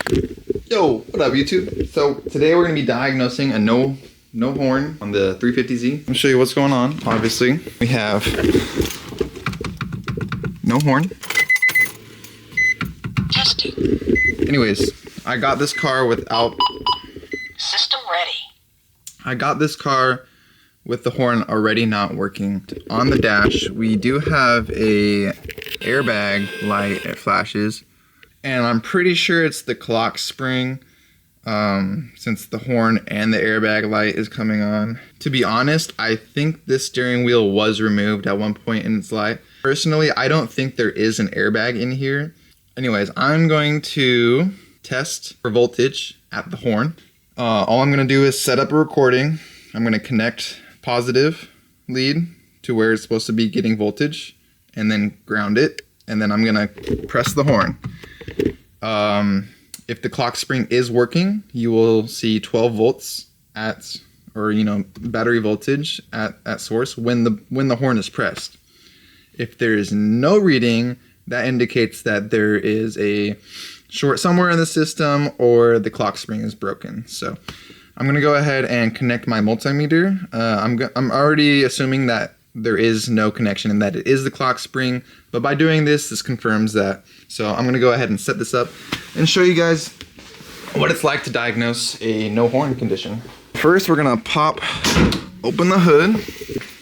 Yo, what up YouTube? So today we're gonna be diagnosing a no horn on the 350Z. I'll show you what's going on. Obviously, we have no horn. Testing. Anyways, I got this car without... System ready. I got this car with the horn already not working. On the dash, we do have a airbag light. It flashes. And I'm pretty sure it's the clock spring, since the horn and the airbag light is coming on. To be honest, I think this steering wheel was removed at one point in its life. Personally, I don't think there is an airbag in here. Anyways, I'm going to test for voltage at the horn. All I'm going to do is set up a recording. I'm going to connect positive lead to where it's supposed to be getting voltage, and then ground it, and then I'm going to press the horn. If the clock spring is working, you will see 12 volts at, or battery voltage at source when the horn is pressed. If there is no reading, that indicates that there is a short somewhere in the system or the clock spring is broken. So I'm gonna go ahead and connect my multimeter. I'm already assuming that there is no connection and that it is the clock spring, but by doing this confirms that. So I'm gonna go ahead and set this up and show you guys what it's like to diagnose a no horn condition. First, we're gonna pop open the hood.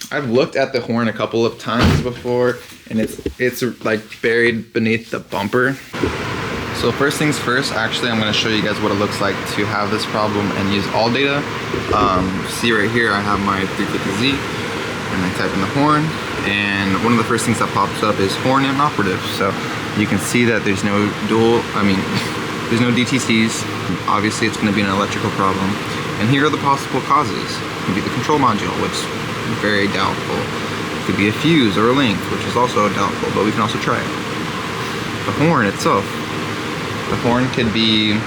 I've looked at the horn a couple of times before, and it's like buried beneath the bumper. So first things first, actually I'm gonna show you guys what it looks like to have this problem and use all data. See right here, I have my 350Z, and I type in the horn, and one of the first things that pops up is horn inoperative. So you can see that there's no there's no DTCs. Obviously it's gonna be an electrical problem. And here are the possible causes. It could be the control module, which is very doubtful. It could be a fuse or a link, which is also doubtful, but we can also try it. The horn itself. The horn could be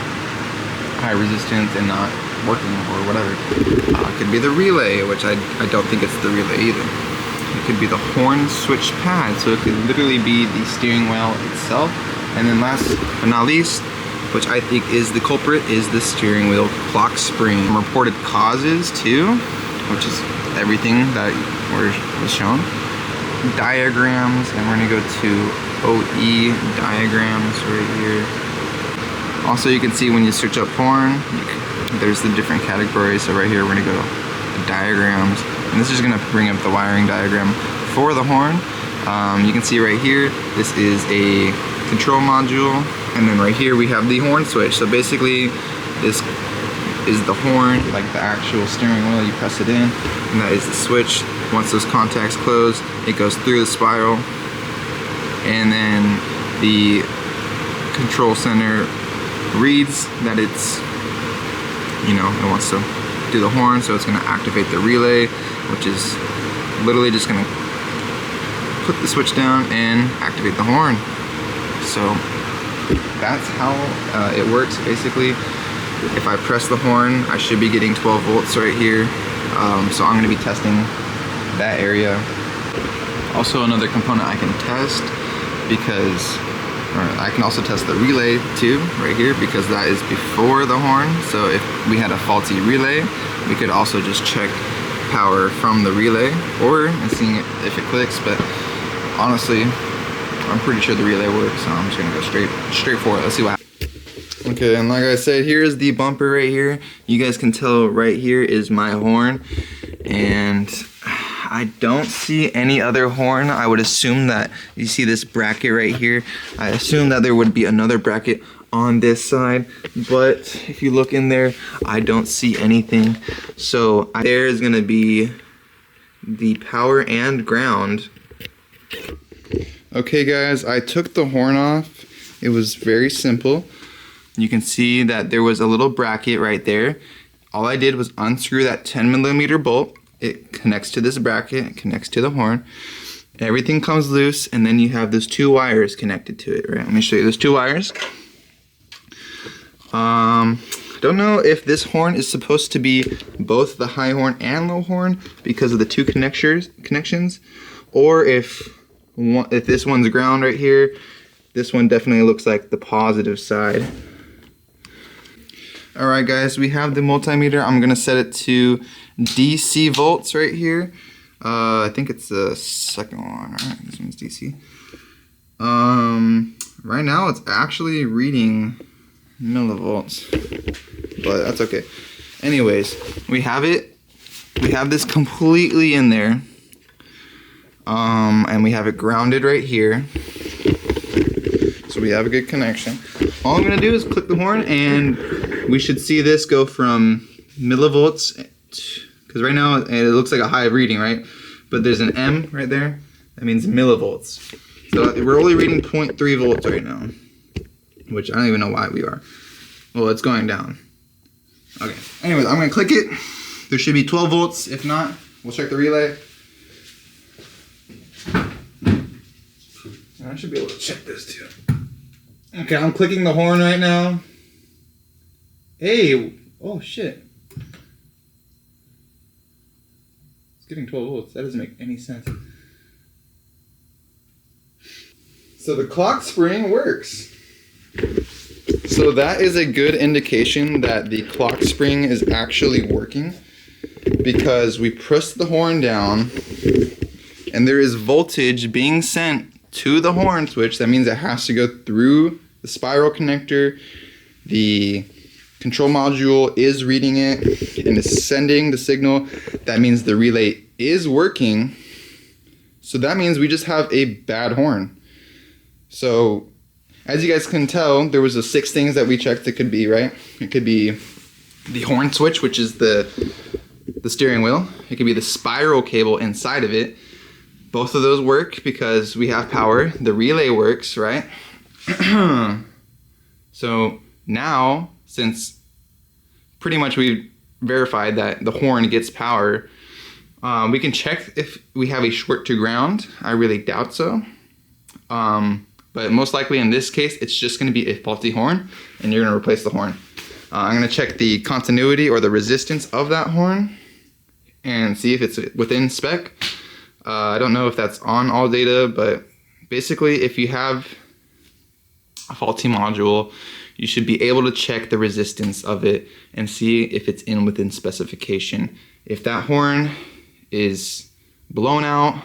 high resistance and not working or whatever. It could be the relay, which I don't think it's the relay either. It could be the horn switch pad, so it could literally be the steering wheel itself. And then last but not least, which I think is the culprit, is the steering wheel clock spring. Reported causes too, which is everything that was shown. Diagrams, and we're gonna go to OE diagrams right here. Also, you can see when you search up horn, there's the different categories. So right here, we're gonna go to diagrams, and this is gonna bring up the wiring diagram for the horn. You can see right here, this is a control module, and then right here we have the horn switch. So basically, this is the horn, like the actual steering wheel. You press it in, and that is the switch. Once those contacts close, it goes through the spiral, and then the control center reads that it's, it wants to do the horn, so it's going to activate the relay, which is literally just going to put the switch down and activate the horn. So that's how it works basically. If I press the horn, I should be getting 12 volts right here. So I'm going to be testing that area. Also, another component I can test, I can also test the relay too, right here, because that is before the horn. So if we had a faulty relay, we could also just check power from the relay and seeing it if it clicks. But honestly, I'm pretty sure the relay works, so I'm just gonna go straight for it. Let's see what happens. Okay, and like I said, here's the bumper right here. You guys can tell right here is my horn, and I don't see any other horn. I would assume that you see this bracket right here. I assume that there would be another bracket on this side, but if you look in there, I don't see anything. So there is gonna be the power and ground. Okay guys, I took the horn off. It was very simple. You can see that there was a little bracket right there. All I did was unscrew that 10mm bolt. It connects to this bracket, it connects to the horn. Everything comes loose, and then you have those two wires connected to it, right? Let me show you those two wires. Don't know if this horn is supposed to be both the high horn and low horn because of the two connections, or if this one's ground right here, this one definitely looks like the positive side. All right, guys, we have the multimeter. I'm gonna set it to DC volts right here. I think it's the second one. All right, this one's DC. Right now it's actually reading millivolts, but that's okay. Anyways, we have it. We have this completely in there. And we have it grounded right here. So we have a good connection. All I'm gonna do is click the horn and we should see this go from millivolts, because right now it looks like a high reading, right? But there's an M right there. That means millivolts. So we're only reading 0.3 volts right now, which I don't even know why we are. Well, it's going down. Okay, anyways, I'm gonna click it. There should be 12 volts. If not, we'll check the relay. I should be able to check this too. Okay, I'm clicking the horn right now. Hey, oh shit. It's getting 12 volts. That doesn't make any sense. So the clock spring works. So that is a good indication that the clock spring is actually working, because we press the horn down and there is voltage being sent to the horn switch. That means it has to go through the spiral connector. The control module is reading it and is sending the signal. That means the relay is working. So that means we just have a bad horn. So as you guys can tell, there was the 6 things that we checked it could be, right? It could be the horn switch, which is the steering wheel. It could be the spiral cable inside of it. Both of those work because we have power. The relay works, right? So now, since pretty much we've verified that the horn gets power, we can check if we have a short to ground. I really doubt so. But most likely in this case, it's just going to be a faulty horn, and you're going to replace the horn. I'm going to check the continuity or the resistance of that horn and see if it's within spec. I don't know if that's on all data, but basically if you have a faulty module, you should be able to check the resistance of it and see if it's within specification. If that horn is blown out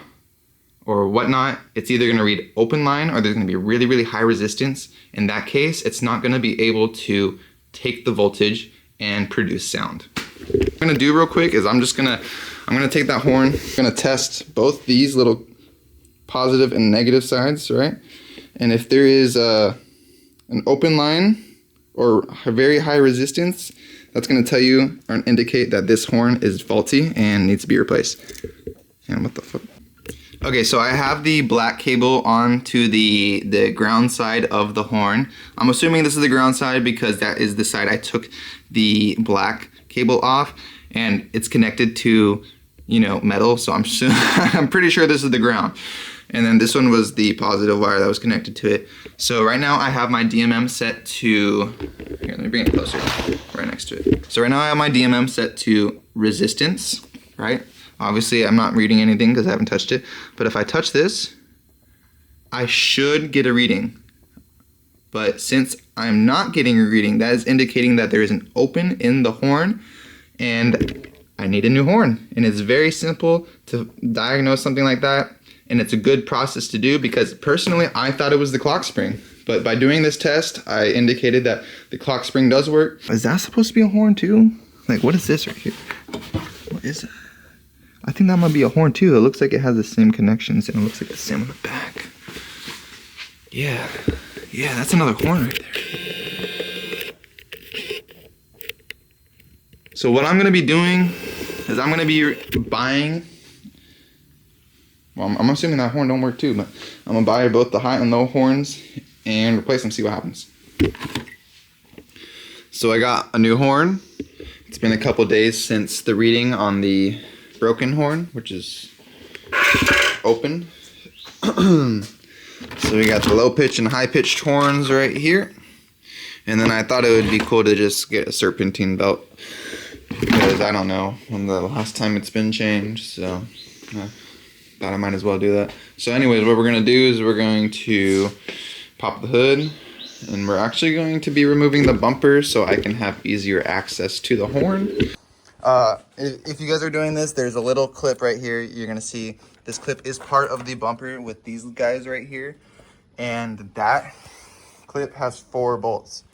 or whatnot, it's either going to read open line or there's going to be really, really high resistance. In that case, it's not going to be able to take the voltage and produce sound. What I'm going to do real quick is I'm going to take that horn, I'm going to test both these little positive and negative sides, right? And if there is an open line or a very high resistance, that's going to tell you or indicate that this horn is faulty and needs to be replaced. And what the fuck? Okay, so I have the black cable onto the ground side of the horn. I'm assuming this is the ground side because that is the side I took the black cable off, and it's connected to, you know, metal, so I'm pretty sure this is the ground. And then this one was the positive wire that was connected to it. So right now I have my DMM set to, here, let me bring it closer, right next to it. So right now I have my DMM set to resistance, right? Obviously I'm not reading anything because I haven't touched it, but if I touch this, I should get a reading. But since I'm not getting a reading, that is indicating that there is an open in the horn and I need a new horn. And it's very simple to diagnose something like that. And it's a good process to do because personally, I thought it was the clock spring. But by doing this test, I indicated that the clock spring does work. Is that supposed to be a horn too? Like, what is this right here? What is that? I think that might be a horn too. It looks like it has the same connections and it looks like the same on the back. Yeah, that's another horn right there. So what I'm gonna be doing is I'm gonna be buying, well, I'm assuming that horn don't work too, but I'm gonna buy both the high and low horns and replace them, see what happens. So I got a new horn. It's been a couple days since the reading on the broken horn, which is open. So we got the low pitch and high pitched horns right here. And then I thought it would be cool to just get a serpentine belt because I don't know when the last time it's been changed, so thought I might as well do that. So anyways, what we're gonna do is we're going to pop the hood, And we're actually going to be removing the bumper so I can have easier access to the horn. If you guys are doing this, there's a little clip right here. You're gonna see this clip is part of the bumper with these guys right here. And that clip has 4 bolts.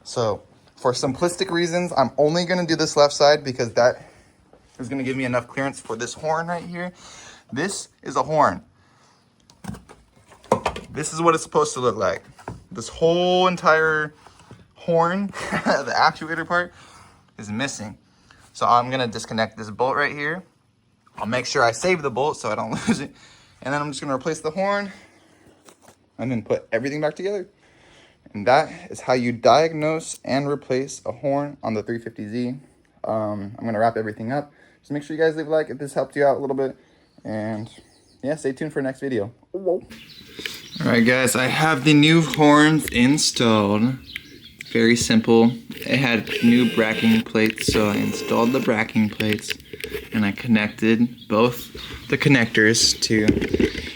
So for simplistic reasons, I'm only gonna do this left side because that is gonna give me enough clearance for this horn right here. This is a horn. This is what it's supposed to look like. This whole entire horn, the actuator part, is missing. So I'm gonna disconnect this bolt right here. I'll make sure I save the bolt so I don't lose it. And then I'm just gonna replace the horn and then put everything back together. And that is how you diagnose and replace a horn on the 350Z. I'm gonna wrap everything up. Just make sure you guys leave a like if this helped you out a little bit. And yeah, stay tuned for the next video. All right, guys, I have the new horns installed. Very simple. It had new bracking plates, so I installed the bracking plates and I connected both the connectors to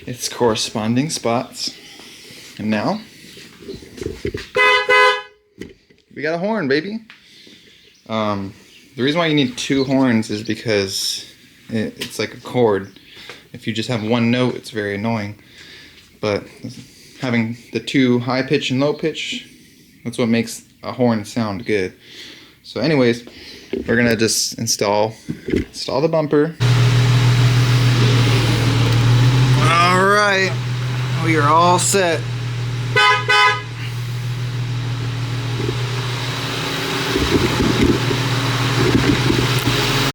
its corresponding spots. And now we got a horn, baby. The reason why you need 2 horns is because it's like a chord. If you just have one note, it's very annoying. But having the 2 high pitch and low pitch, that's what makes a horn sound good. So anyways, we're gonna just install the bumper. All right, we are all set.